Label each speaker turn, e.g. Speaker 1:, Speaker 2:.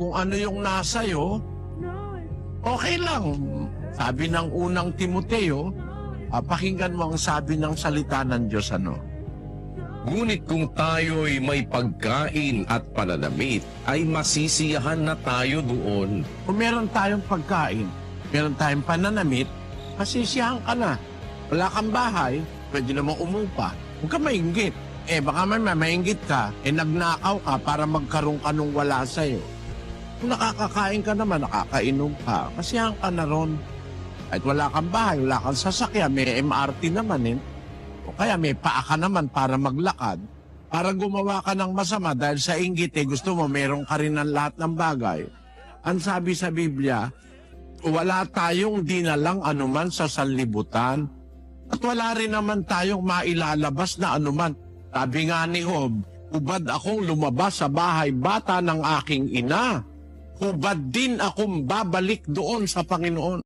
Speaker 1: kung ano yung nasa'yo, okay lang. Sabi ng unang Timoteo, pakinggan mo ang sabi ng salita ng Diyos,
Speaker 2: Ngunit kung tayo'y may pagkain at pananamit, ay masisiyahan na tayo doon.
Speaker 1: Kung meron tayong pagkain, meron tayong pananamit, masisiyahan ka na. Wala kang bahay, pwede namang umupa. Huwag ka mainggit. Baka may mainggit ka, nagnakaw ka para magkaroon ka nung wala sa'yo. Kung nakakakain ka naman, nakakainom ka, masiyahan ka na ron. At wala kang bahay, wala kang sasakyan, may MRT naman O kaya may paa ka naman para maglakad. Para gumawa ka ng masama dahil sa inggit gusto mo meron ka rin ng lahat ng bagay. Ang sabi sa Biblia, wala tayong dinalang anuman sa sanlibutan at wala rin naman tayong mailalabas na anuman. Sabi nga ni Job, hubad akong lumabas sa bahay bata ng aking ina. Hubad din akong babalik doon sa Panginoon.